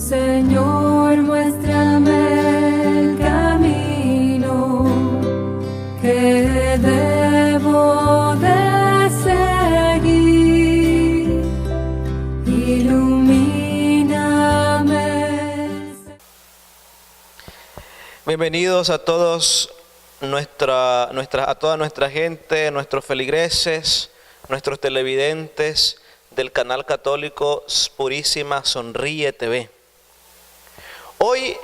Señor, muéstrame el camino que debo de seguir. Ilumíname. Bienvenidos a todos a toda nuestra gente, nuestros feligreses, nuestros televidentes del canal católico Purísima Sonríe TV. Hoy,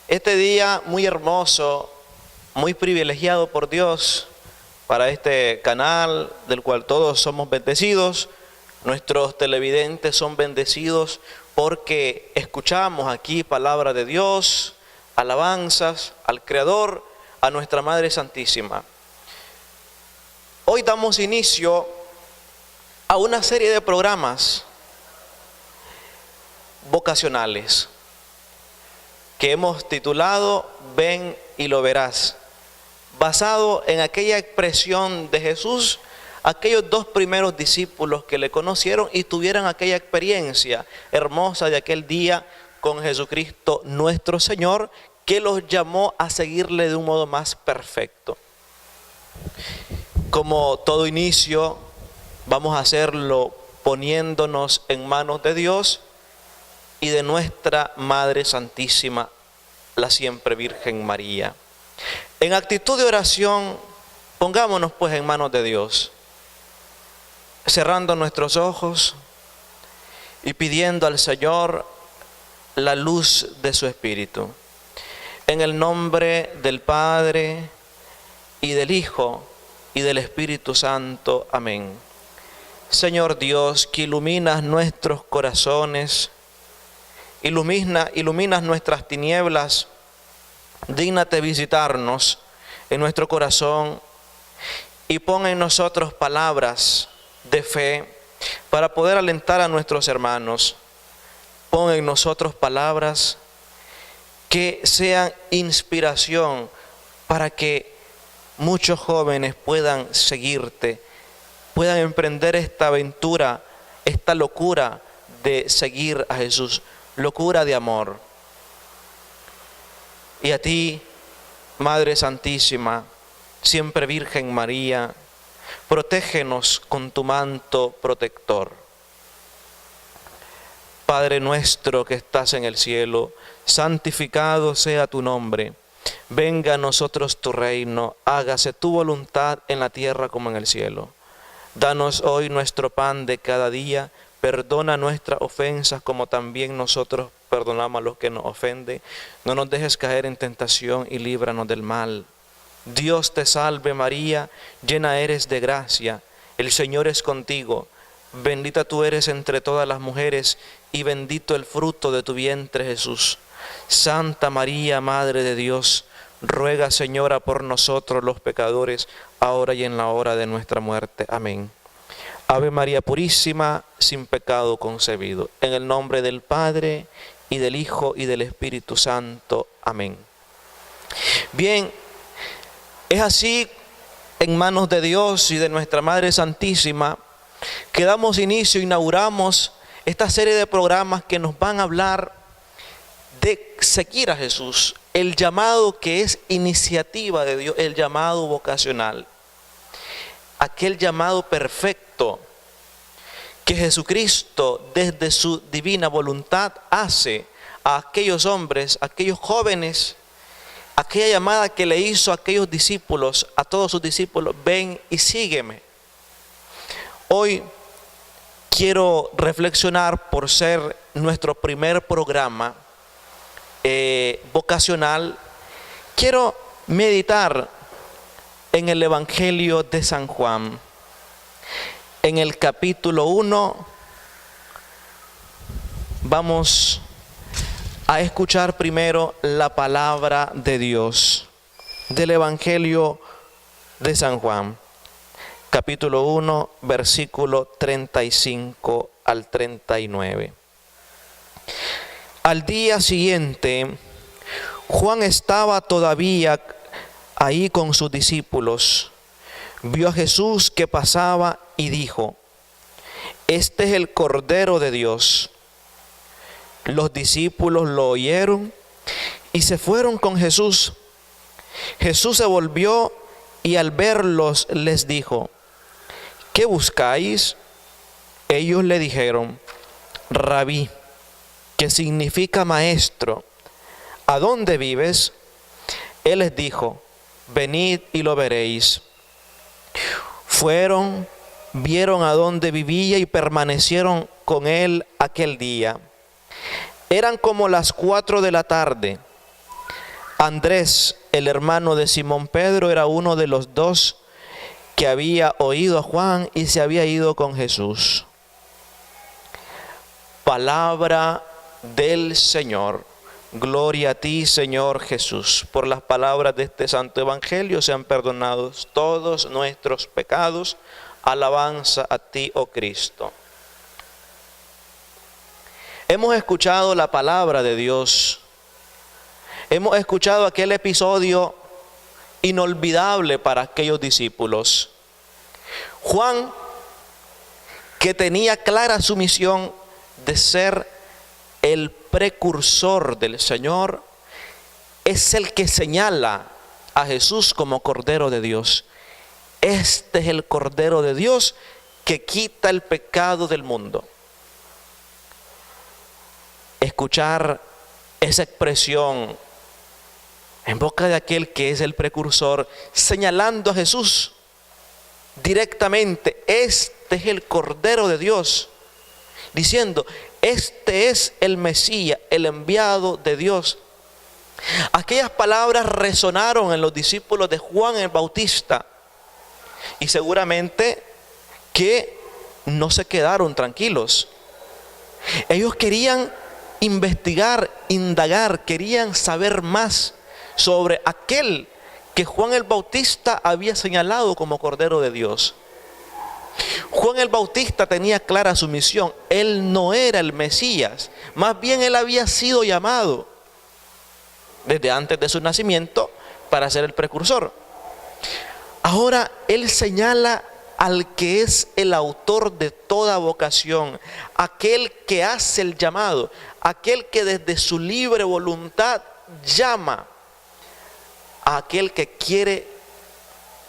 este día muy hermoso, muy privilegiado por Dios para este canal del cual todos somos bendecidos. Nuestros televidentes son bendecidos porque escuchamos aquí palabra de Dios, alabanzas al Creador, a nuestra Madre Santísima. Hoy damos inicio a una serie de programas vocacionales que hemos titulado Ven y lo verás, basado en aquella expresión de Jesús, aquellos dos primeros discípulos que le conocieron y tuvieron aquella experiencia hermosa de aquel día con Jesucristo nuestro Señor, que los llamó a seguirle de un modo más perfecto. Como todo inicio, vamos a hacerlo poniéndonos en manos de Dios y de nuestra Madre Santísima, la siempre Virgen María. En actitud de oración, pongámonos pues en manos de Dios, cerrando nuestros ojos y pidiendo al Señor la luz de su Espíritu. En el nombre del Padre, y del Hijo, y del Espíritu Santo. Amén. Señor Dios, que iluminas nuestros corazones, iluminas nuestras tinieblas, dígnate visitarnos en nuestro corazón y pon en nosotros palabras de fe para poder alentar a nuestros hermanos. Pon en nosotros palabras que sean inspiración para que muchos jóvenes puedan seguirte, puedan emprender esta aventura, esta locura de seguir a Jesús, locura de amor. Y a ti, Madre Santísima, siempre Virgen María, protégenos con tu manto protector. Padre nuestro que estás en el cielo, santificado sea tu nombre. Venga a nosotros tu reino, hágase tu voluntad en la tierra como en el cielo. Danos hoy nuestro pan de cada día, perdona nuestras ofensas como también nosotros perdonamos a los que nos ofenden. No nos dejes caer en tentación y líbranos del mal. Dios te salve María, llena eres de gracia, el Señor es contigo. Bendita tú eres entre todas las mujeres y bendito el fruto de tu vientre Jesús. Santa María, Madre de Dios, ruega, Señora, por nosotros los pecadores, ahora y en la hora de nuestra muerte. Amén. Ave María Purísima, sin pecado concebido. En el nombre del Padre, y del Hijo, y del Espíritu Santo. Amén. Bien, es así, en manos de Dios y de nuestra Madre Santísima, que damos inicio, inauguramos esta serie de programas que nos van a hablar de seguir a Jesús, el llamado que es iniciativa de Dios, el llamado vocacional, aquel llamado perfecto que Jesucristo desde su divina voluntad hace a aquellos hombres, a aquellos jóvenes, aquella llamada que le hizo a aquellos discípulos, a todos sus discípulos: ven y sígueme. Hoy quiero reflexionar, por ser nuestro primer programa vocacional, quiero meditar en el Evangelio de San Juan, en el capítulo 1. Vamos a escuchar primero la palabra de Dios del Evangelio de San Juan, capítulo 1, versículo 35 al 39. Al día siguiente, Juan estaba todavía ahí con sus discípulos. Vio a Jesús que pasaba y dijo: Este es el Cordero de Dios. Los discípulos lo oyeron y se fueron con Jesús. Jesús se volvió y al verlos les dijo: ¿qué buscáis? Ellos le dijeron: Rabí, que significa maestro, ¿a dónde vives? Él les dijo: venid y lo veréis. Fueron, vieron a dónde vivía y permanecieron con él aquel día. Eran como las 4 de la tarde. Andrés, el hermano de Simón Pedro, era uno de los 2 que había oído a Juan y se había ido con Jesús. Palabra del Señor. Gloria a ti, Señor Jesús. Por las palabras de este santo evangelio sean perdonados todos nuestros pecados. Alabanza a ti, oh Cristo. Hemos escuchado la palabra de Dios. Hemos escuchado aquel episodio inolvidable para aquellos discípulos. Juan, que tenía clara su misión de ser el precursor del Señor, es el que señala a Jesús como Cordero de Dios. Este es el Cordero de Dios que quita el pecado del mundo. Escuchar esa expresión en boca de aquel que es el precursor, señalando a Jesús directamente: este es el Cordero de Dios, diciendo: este es el Mesías, el enviado de Dios. Aquellas palabras resonaron en los discípulos de Juan el Bautista, y seguramente que no se quedaron tranquilos. Ellos querían investigar, indagar, querían saber más sobre aquel que Juan el Bautista había señalado como Cordero de Dios. Juan el Bautista tenía clara su misión. Él no era el Mesías, más bien él había sido llamado desde antes de su nacimiento para ser el precursor. Ahora él señala al que es el autor de toda vocación, aquel que hace el llamado, aquel que desde su libre voluntad llama a aquel que quiere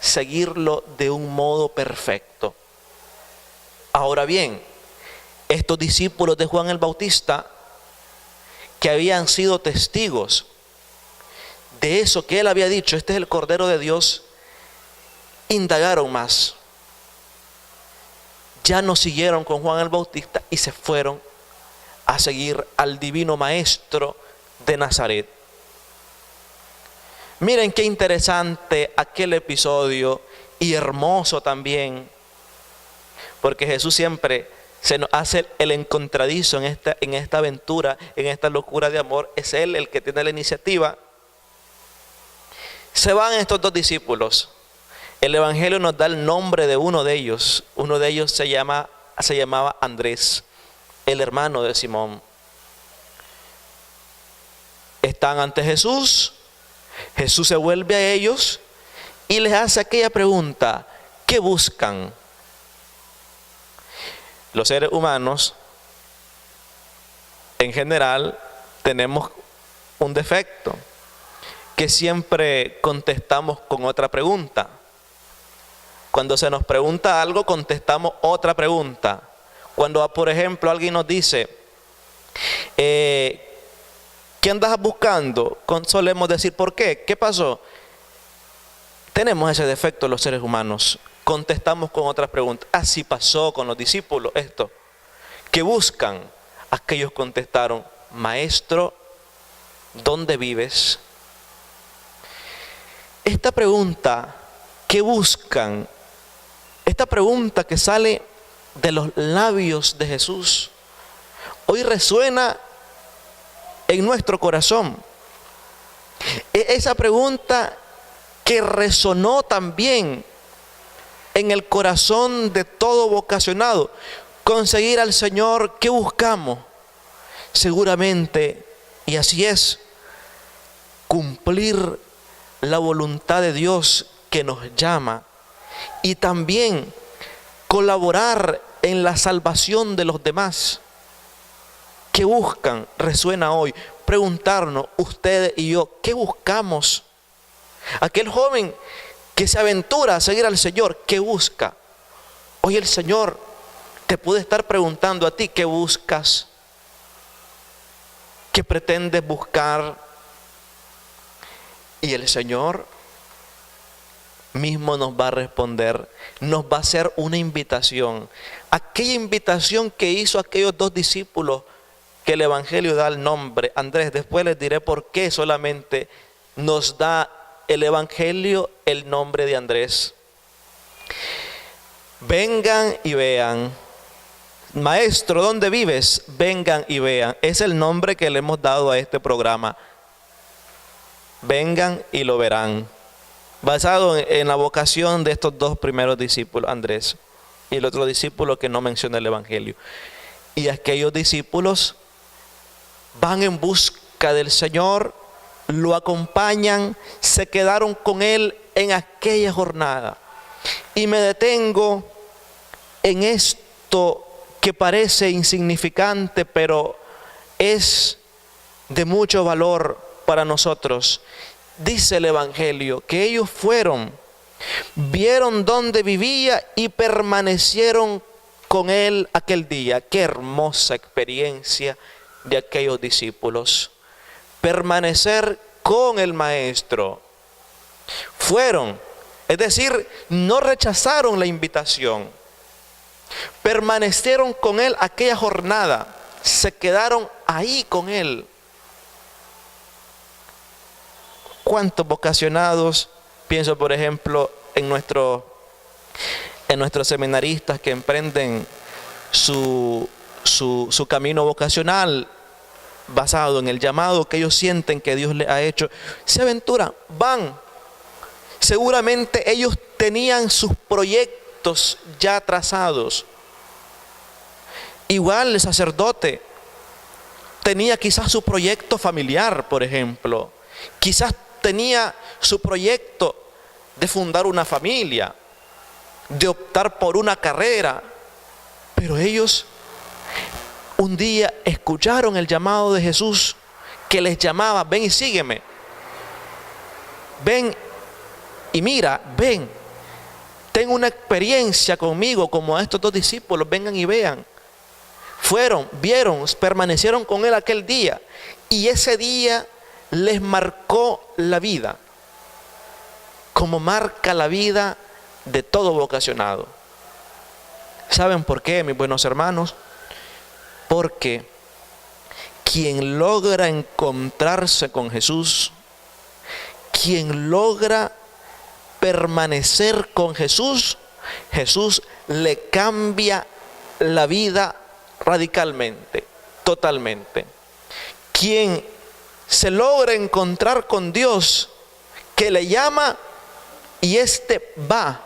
seguirlo de un modo perfecto. Ahora bien, estos discípulos de Juan el Bautista, que habían sido testigos de eso que él había dicho, este es el Cordero de Dios, indagaron más. Ya no siguieron con Juan el Bautista y se fueron a seguir al divino maestro de Nazaret. Miren qué interesante aquel episodio, y hermoso también, porque Jesús siempre se nos hace el encontradizo en esta aventura, en esta locura de amor. Es Él el que tiene la iniciativa. Se van estos 2 discípulos. El Evangelio nos da el nombre de uno de ellos. Uno de ellos se llamaba Andrés, el hermano de Simón. Están ante Jesús. Jesús se vuelve a ellos y les hace aquella pregunta: ¿qué buscan? Los seres humanos, en general, tenemos un defecto, que siempre contestamos con otra pregunta. Cuando se nos pregunta algo, contestamos otra pregunta. Cuando, por ejemplo, alguien nos dice: ¿qué andas buscando? Solemos decir: ¿por qué? ¿Qué pasó? Tenemos ese defecto los seres humanos. Contestamos con otras preguntas. Así pasó con los discípulos esto. ¿Qué buscan? Aquellos contestaron: Maestro, ¿dónde vives? Esta pregunta, ¿qué buscan? Esta pregunta que sale de los labios de Jesús, hoy resuena en nuestro corazón. Esa pregunta que resonó también en el corazón de todo vocacionado. Conseguir al Señor, ¿qué buscamos? Seguramente, y así es, cumplir la voluntad de Dios que nos llama, y también colaborar en la salvación de los demás. ¿Qué buscan? Resuena hoy. Preguntarnos ustedes y yo, ¿qué buscamos? Aquel joven que se aventura a seguir al Señor, ¿qué busca? Hoy el Señor te puede estar preguntando a ti, ¿qué buscas? ¿Qué pretendes buscar? Y el Señor mismo nos va a responder, nos va a hacer una invitación. Aquella invitación que hizo aquellos dos discípulos que el Evangelio da el nombre. Andrés, después les diré por qué solamente nos da el Evangelio el nombre de Andrés. Vengan y vean. Maestro, ¿dónde vives? Vengan y vean. Es el nombre que le hemos dado a este programa. Vengan y lo verán. Basado en la vocación de estos dos primeros discípulos, Andrés y el otro discípulo que no menciona el Evangelio. Y aquellos discípulos van en busca del Señor, lo acompañan, se quedaron con Él en aquella jornada. Y me detengo en esto que parece insignificante, pero es de mucho valor para nosotros. Dice el Evangelio que ellos fueron, vieron dónde vivía y permanecieron con Él aquel día. Qué hermosa experiencia de aquellos discípulos. Permanecer con el Maestro. Fueron, es decir, no rechazaron la invitación. Permanecieron con Él aquella jornada. Se quedaron ahí con Él. ¿Cuántos vocacionados? Pienso, por ejemplo, en nuestros seminaristas que emprenden su camino vocacional basado en el llamado que ellos sienten que Dios les ha hecho. Se aventuran, van. Seguramente ellos tenían sus proyectos ya trazados. Igual el sacerdote tenía quizás su proyecto familiar, por ejemplo. Quizás tenía su proyecto de fundar una familia, de optar por una carrera, pero ellos un día escucharon el llamado de Jesús que les llamaba, ven y sígueme, ven y mira, ven, ten una experiencia conmigo como a estos dos discípulos, vengan y vean. Fueron, vieron, permanecieron con Él aquel día y ese día les marcó la vida, como marca la vida de todo vocacionado. ¿Saben por qué, mis buenos hermanos? Porque quien logra encontrarse con Jesús, quien logra permanecer con Jesús, Jesús le cambia la vida radicalmente, totalmente. Quien se logra encontrar con Dios, que le llama y éste va.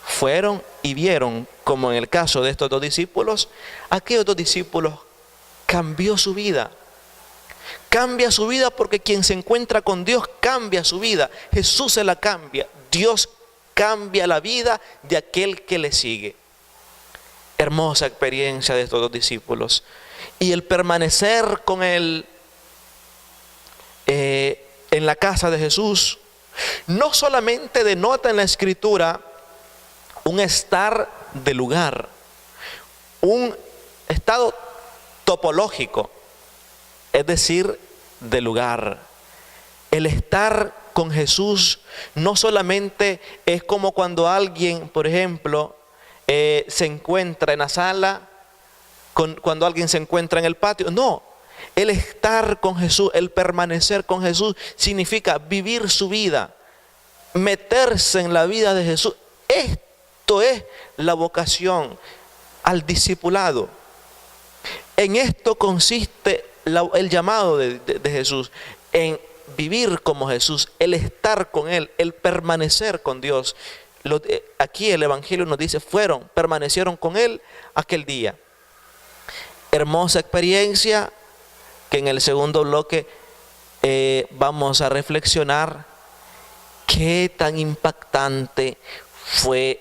Fueron y vieron, como en el caso de estos dos discípulos, aquellos dos discípulos cambió su vida. Cambia su vida porque quien se encuentra con Dios cambia su vida. Jesús se la cambia. Dios cambia la vida de aquel que le sigue. Hermosa experiencia de estos dos discípulos. Y el permanecer con Él en la casa de Jesús no solamente denota en la Escritura un estar de lugar, un estado topológico, es decir, de lugar. El estar con Jesús no solamente es como cuando alguien, por ejemplo, se encuentra en la sala, cuando alguien se encuentra en el patio. No, el estar con Jesús, el permanecer con Jesús significa vivir su vida, meterse en la vida de Jesús. Esto es la vocación al discipulado. En esto consiste el llamado de Jesús, en vivir como Jesús, el estar con Él, el permanecer con Dios. Aquí el Evangelio nos dice, permanecieron con Él aquel día. Hermosa experiencia que en el segundo bloque vamos a reflexionar. Qué tan impactante fue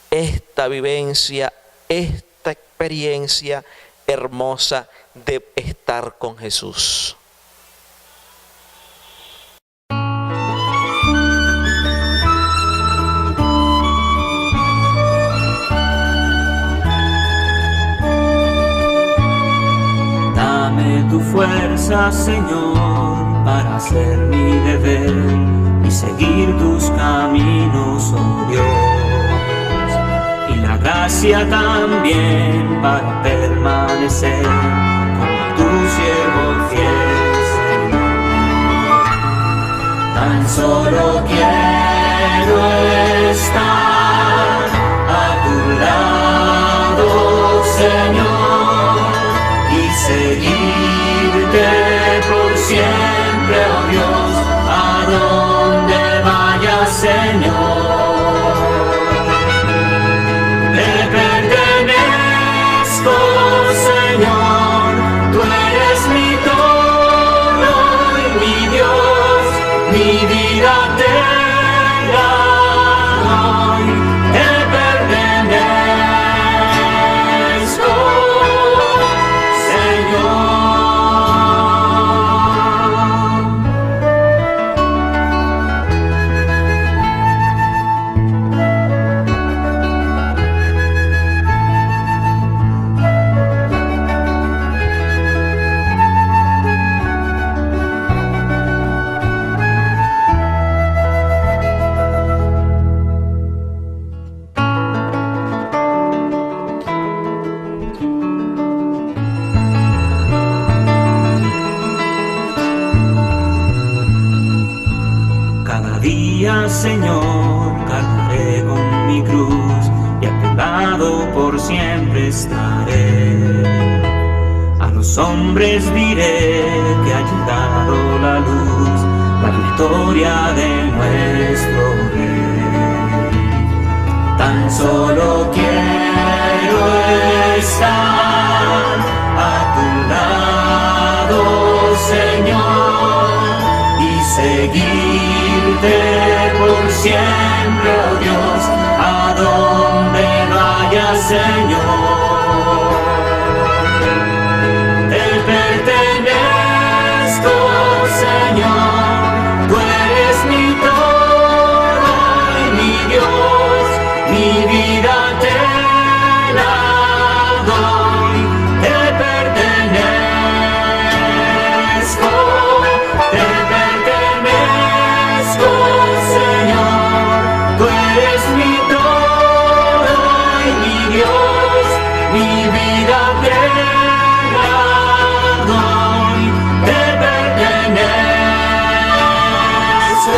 esta vivencia, esta experiencia hermosa de estar con Jesús. Dame tu fuerza, Señor, para hacer mi deber y seguir tus caminos, oh Dios. Y la gracia también para permanecer como tu siervo fiel, Señor. Tan solo quiero estar a tu lado, Señor, y seguirte por siempre, oh Dios, a donde vayas, Señor. Te pertenezco, Señor, tú eres mi todo y mi Dios, mi vida te doy. Te pertenezco, Señor. Cada día, Señor, cargaré con mi cruz y a tu lado por siempre estaré. A los hombres diré que ha llegado la luz, la victoria de nuestro Rey. Tan solo quiero estar a tu lado, Señor, y seguirte por siempre, oh Dios, a donde vayas, Señor. Te pertenezco, Señor, tú eres mi todo y mi Dios, mi vida te la doy. Te pertenezco, te pertenezco, Señor, tú eres mi todo y mi Dios, mi vida te la doy. Te pertenezco,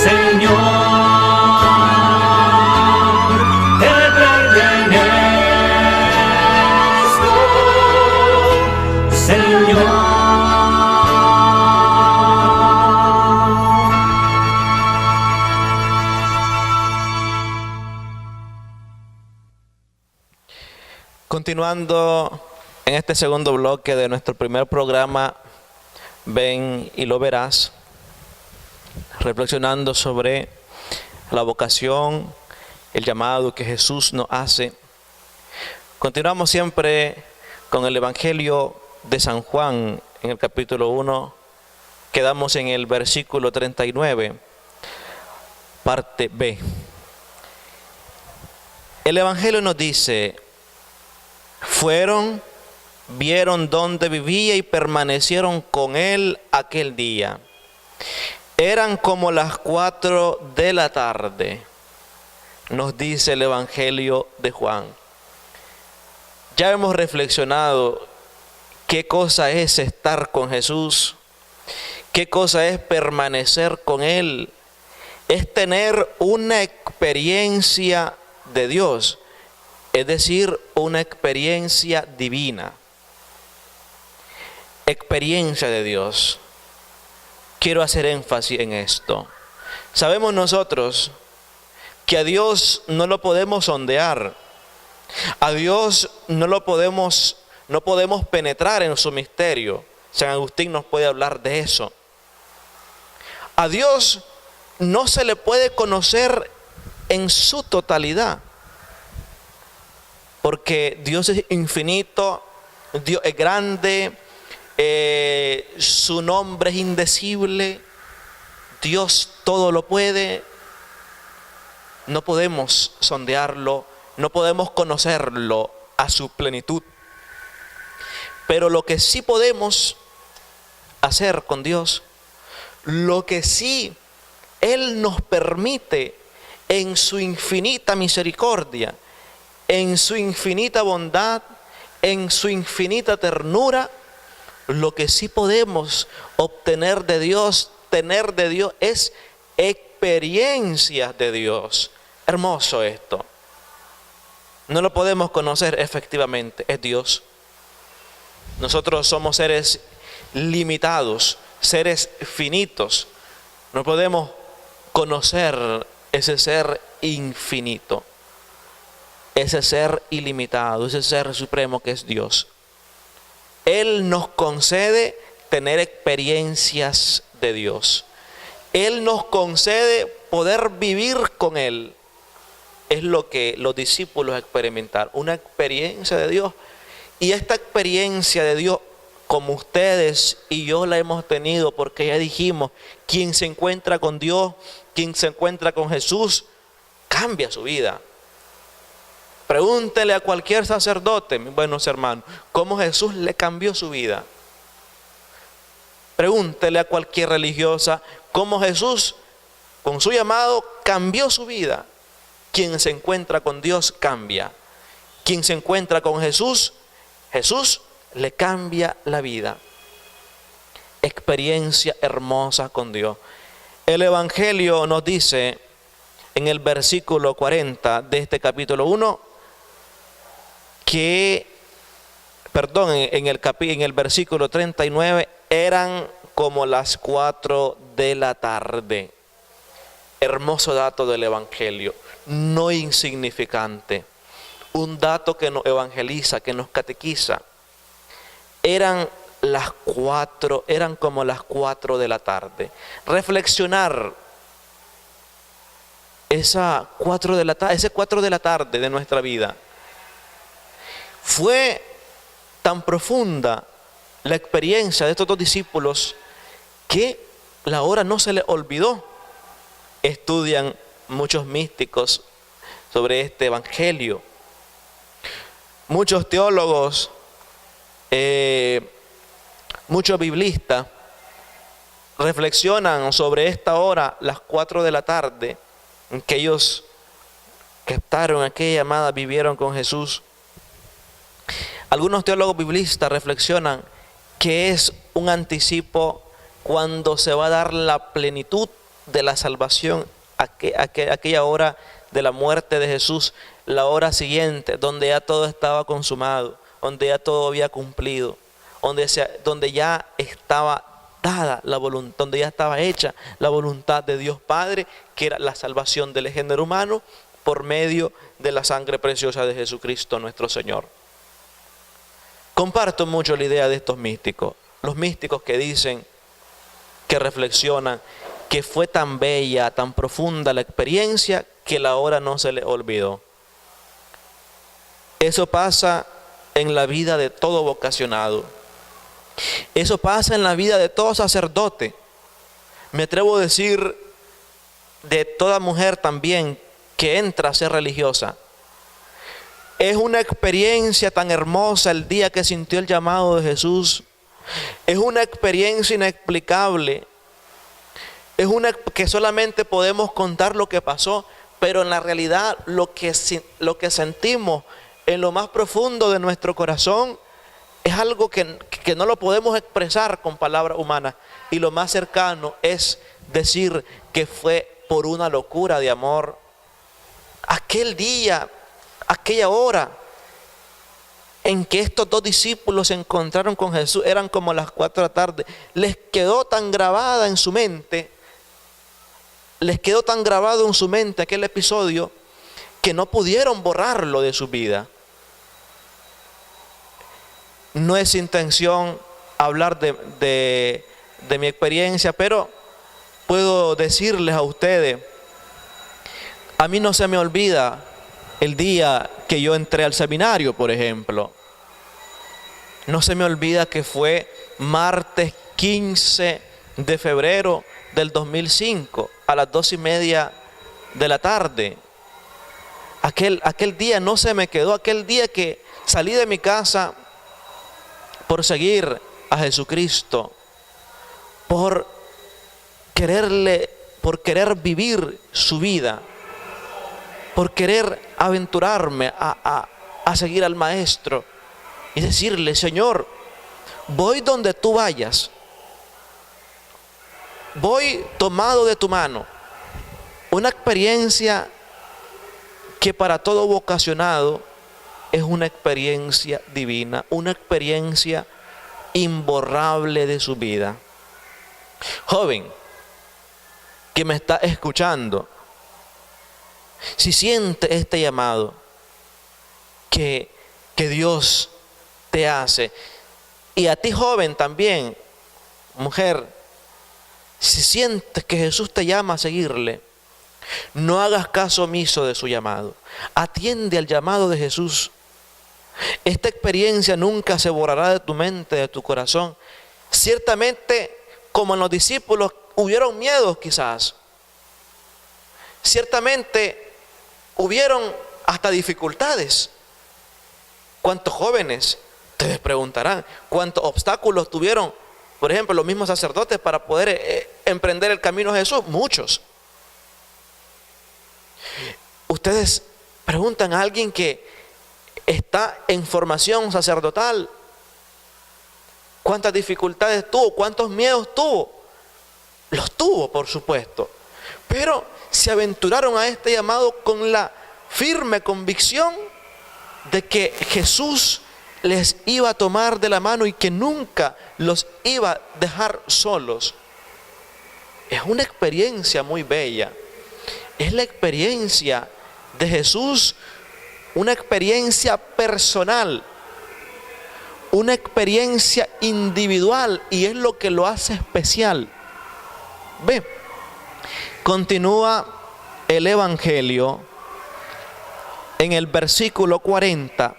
Señor, te pertenezco, Señor. Continuando en este segundo bloque de nuestro primer programa, Ven y lo verás, reflexionando sobre la vocación, el llamado que Jesús nos hace. Continuamos siempre con el Evangelio de San Juan en el capítulo 1. Quedamos en el versículo 39, parte B. El Evangelio nos dice: fueron, vieron dónde vivía y permanecieron con él aquel día. Eran como las 4 de la tarde, nos dice el Evangelio de Juan. Ya hemos reflexionado qué cosa es estar con Jesús, qué cosa es permanecer con Él. Es tener una experiencia de Dios, es decir, una experiencia divina. Experiencia de Dios. Quiero hacer énfasis en esto. Sabemos nosotros que a Dios no lo podemos sondear. A Dios no podemos penetrar en su misterio. San Agustín nos puede hablar de eso. A Dios no se le puede conocer en su totalidad. porque Dios es infinito, Dios es grande, su nombre es indecible, Dios todo lo puede. No podemos sondearlo, no podemos conocerlo a su plenitud. Pero lo que sí podemos hacer con Dios, lo que sí Él nos permite en su infinita misericordia, en su infinita bondad, en su infinita ternura, lo que sí podemos obtener de Dios, tener de Dios, es experiencias de Dios. Hermoso esto. No lo podemos conocer efectivamente, es Dios. Nosotros somos seres limitados, seres finitos. No podemos conocer ese ser infinito, ese ser ilimitado, ese ser supremo que es Dios. Él nos concede tener experiencias de Dios. Él nos concede poder vivir con Él. Es lo que los discípulos experimentaron, una experiencia de Dios. Y esta experiencia de Dios, como ustedes y yo la hemos tenido, porque ya dijimos, quien se encuentra con Dios, quien se encuentra con Jesús, cambia su vida. Pregúntele a cualquier sacerdote, mis buenos hermanos, cómo Jesús le cambió su vida. Pregúntele a cualquier religiosa cómo Jesús, con su llamado, cambió su vida. Quien se encuentra con Dios cambia. Quien se encuentra con Jesús, Jesús le cambia la vida. Experiencia hermosa con Dios. El Evangelio nos dice en el versículo 40 de este capítulo 1 en el versículo 39, eran como las 4 de la tarde. Hermoso dato del Evangelio, no insignificante. Un dato que nos evangeliza, que nos catequiza. Eran como las 4 de la tarde. Reflexionar ese 4 de la tarde de nuestra vida. Fue tan profunda la experiencia de estos dos discípulos que la hora no se les olvidó. Estudian muchos místicos sobre este evangelio. Muchos teólogos, muchos biblistas reflexionan sobre esta hora, las 4 de la tarde, en que ellos captaron aquella llamada, vivieron con Jesús. Algunos teólogos biblistas reflexionan que es un anticipo cuando se va a dar la plenitud de la salvación, aquella hora de la muerte de Jesús, la hora siguiente, donde ya todo estaba consumado, donde ya todo había cumplido, donde ya estaba dada la voluntad, donde ya estaba hecha la voluntad de Dios Padre, que era la salvación del género humano por medio de la sangre preciosa de Jesucristo nuestro Señor. Comparto mucho la idea de estos místicos, los místicos que dicen, que reflexionan, que fue tan bella, tan profunda la experiencia que la hora no se le olvidó. Eso pasa en la vida de todo vocacionado. Eso pasa en la vida de todo sacerdote. Me atrevo a decir de toda mujer también que entra a ser religiosa. Es una experiencia tan hermosa el día que sintió el llamado de Jesús. Es una experiencia inexplicable. Es una que solamente podemos contar lo que pasó, pero en la realidad lo que sentimos en lo más profundo de nuestro corazón es algo que no lo podemos expresar con palabras humanas. Y lo más cercano es decir que fue por una locura de amor. Aquel día, aquella hora en que estos dos discípulos se encontraron con Jesús, eran como las 4 de la tarde. Les quedó tan grabada en su mente, aquel episodio, que no pudieron borrarlo de su vida. No es intención hablar de mi experiencia, pero puedo decirles a ustedes, a mí no se me olvida el día que yo entré al seminario, por ejemplo. No se me olvida que fue martes 15 de febrero del 2005 a las 2:30 de la tarde. Aquel día no se me quedó, aquel día que salí de mi casa por seguir a Jesucristo, por querer vivir su vida, por querer aventurarme a seguir al Maestro y decirle: Señor, voy donde tú vayas, voy tomado de tu mano. Una experiencia que para todo vocacionado es una experiencia divina, una experiencia imborrable de su vida. Joven que me está escuchando, si siente este llamado que Dios te hace, y a ti, joven, también, mujer, si sientes que Jesús te llama a seguirle, no hagas caso omiso de su llamado. Atiende al llamado de Jesús. Esta experiencia nunca se borrará de tu mente, de tu corazón. Ciertamente, como en los discípulos, hubieron miedos quizás. Ciertamente, hubieron hasta dificultades. ¿Cuántos jóvenes, te preguntarán, cuántos obstáculos tuvieron, por ejemplo, los mismos sacerdotes para poder emprender el camino a Jesús? Muchos. Ustedes preguntan a alguien que está en formación sacerdotal, ¿cuántas dificultades tuvo? ¿Cuántos miedos tuvo? Los tuvo, por supuesto, pero se aventuraron a este llamado con la firme convicción de que Jesús les iba a tomar de la mano y que nunca los iba a dejar solos. Es una experiencia muy bella. Es la experiencia de Jesús, una experiencia personal, una experiencia individual, y es lo que lo hace especial. Ve, continúa el Evangelio en el versículo 40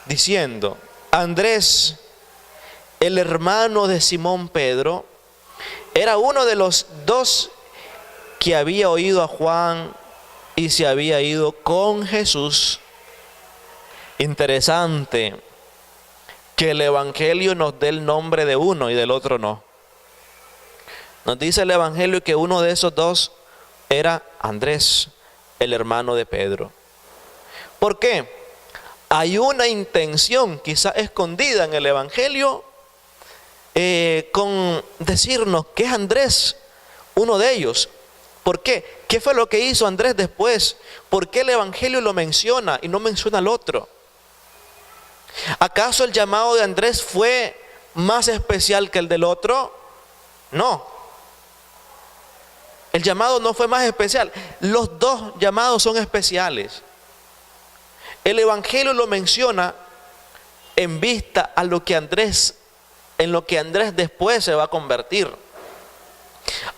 diciendo: Andrés, el hermano de Simón Pedro, era uno de los dos que había oído a Juan y se había ido con Jesús. Interesante que el Evangelio nos dé el nombre de uno y del otro no. Nos dice el Evangelio que uno de esos dos era Andrés, el hermano de Pedro. ¿Por qué? Hay una intención quizá escondida en el Evangelio con decirnos que es Andrés uno de ellos. ¿Por qué? ¿Qué fue lo que hizo Andrés después? ¿Por qué el Evangelio lo menciona y no menciona al otro? ¿Acaso el llamado de Andrés fue más especial que el del otro? No. El llamado no fue más especial. Los dos llamados son especiales. El Evangelio lo menciona en vista a lo que Andrés, en lo que Andrés después se va a convertir.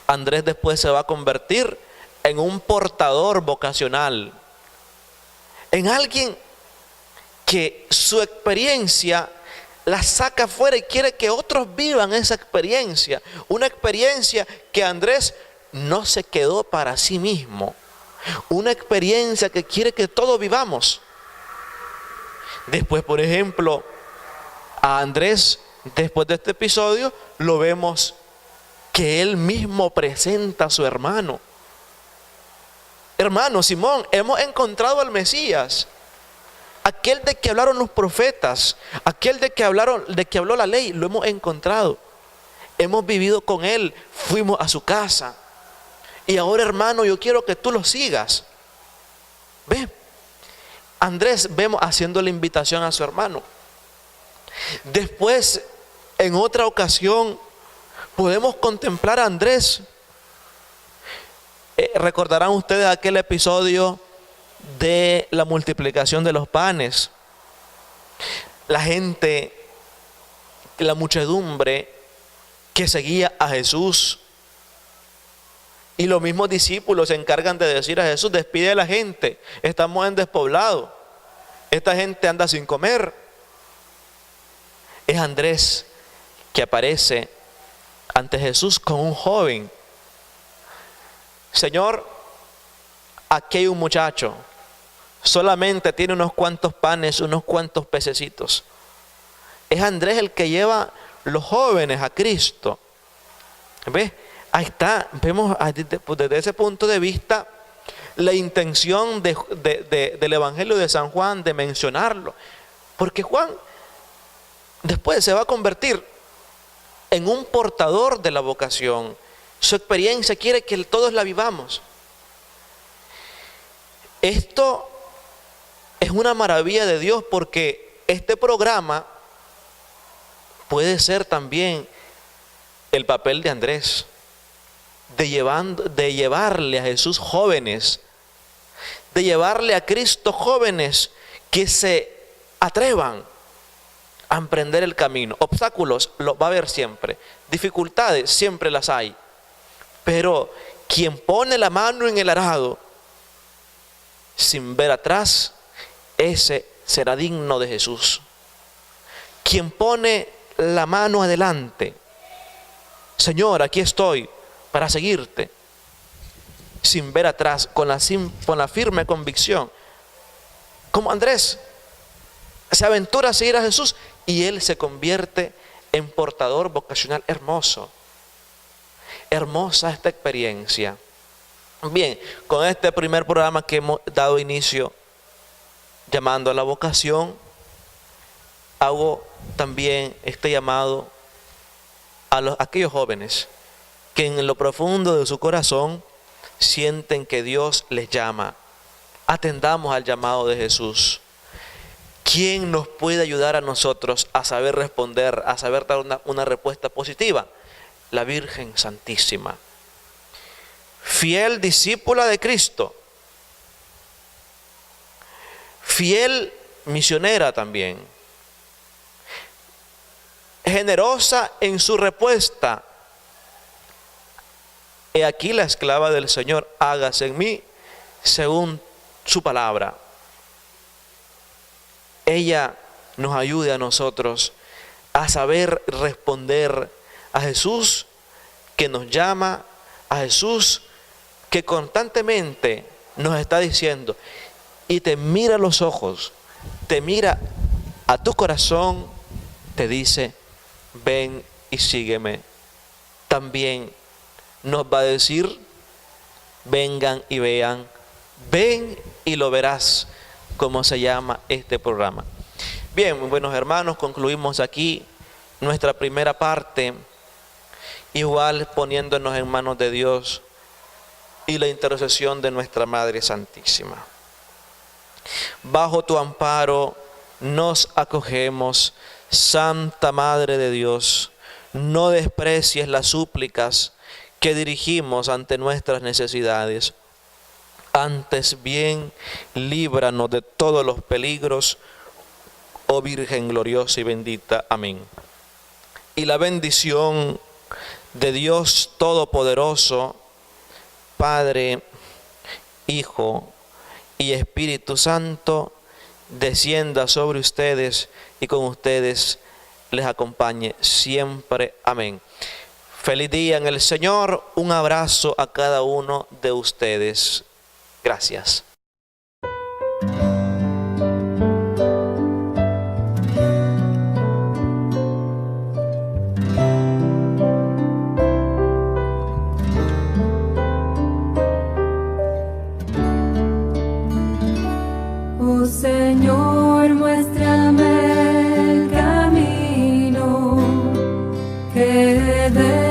Andrés después se va a convertir en un portador vocacional, en alguien que su experiencia la saca afuera y quiere que otros vivan esa experiencia. Una experiencia que Andrés no se quedó para sí mismo. Una experiencia que quiere que todos vivamos. Después, por ejemplo, a Andrés, después de este episodio, lo vemos que él mismo presenta a su hermano. Hermano Simón, hemos encontrado al Mesías, aquel de que hablaron los profetas, aquel de que habló la ley, lo hemos encontrado. Hemos vivido con él, fuimos a su casa. Y ahora, hermano, yo quiero que tú lo sigas. Ve, Andrés, vemos haciendo la invitación a su hermano. Después, en otra ocasión, podemos contemplar a Andrés. Recordarán ustedes aquel episodio de la multiplicación de los panes. La gente, la muchedumbre que seguía a Jesús. Y los mismos discípulos se encargan de decir a Jesús: despide a la gente, estamos en despoblado, esta gente anda sin comer. Es Andrés que aparece ante Jesús con un joven. Señor, aquí hay un muchacho, solamente tiene unos cuantos panes, unos cuantos pececitos. Es Andrés el que lleva los jóvenes a Cristo. ¿Ves? Ahí está, vemos desde ese punto de vista la intención del Evangelio de San Juan de mencionarlo. Porque Juan después se va a convertir en un portador de la vocación. Su experiencia quiere que todos la vivamos. Esto es una maravilla de Dios, porque este programa puede ser también el papel de Andrés, de llevarle a Jesús jóvenes, de llevarle a Cristo jóvenes que se atrevan a emprender el camino. Obstáculos los va a haber siempre, dificultades siempre las hay, pero quien pone la mano en el arado sin ver atrás, ese será digno de Jesús. Quien pone la mano adelante: Señor, aquí estoy para seguirte, sin ver atrás, con la firme convicción, como Andrés, se aventura a seguir a Jesús y él se convierte en portador vocacional. Hermoso, hermosa esta experiencia. Bien, con este primer programa que hemos dado inicio, llamando a la vocación, hago también este llamado a aquellos jóvenes que en lo profundo de su corazón sienten que Dios les llama. Atendamos al llamado de Jesús. ¿Quién nos puede ayudar a nosotros a saber responder, a saber dar una respuesta positiva? La Virgen Santísima, fiel discípula de Cristo, fiel misionera también, generosa en su respuesta. He aquí la esclava del Señor, hágase en mí según su palabra. Ella nos ayude a nosotros a saber responder a Jesús que nos llama, a Jesús que constantemente nos está diciendo y te mira a los ojos, te mira a tu corazón, te dice: ven y sígueme. También nos va a decir: vengan y vean, ven y lo verás, como se llama este programa. Bien, muy buenos hermanos, concluimos aquí nuestra primera parte, igual poniéndonos en manos de Dios y la intercesión de nuestra Madre Santísima. Bajo tu amparo nos acogemos, Santa Madre de Dios. No desprecies las súplicas que dirigimos ante nuestras necesidades. Antes bien, líbranos de todos los peligros, oh Virgen gloriosa y bendita. Amén. Y la bendición de Dios Todopoderoso, Padre, Hijo y Espíritu Santo, descienda sobre ustedes y con ustedes les acompañe siempre. Amén. Feliz día en el Señor. Un abrazo a cada uno de ustedes. Gracias. Oh Señor, muéstrame el camino que debo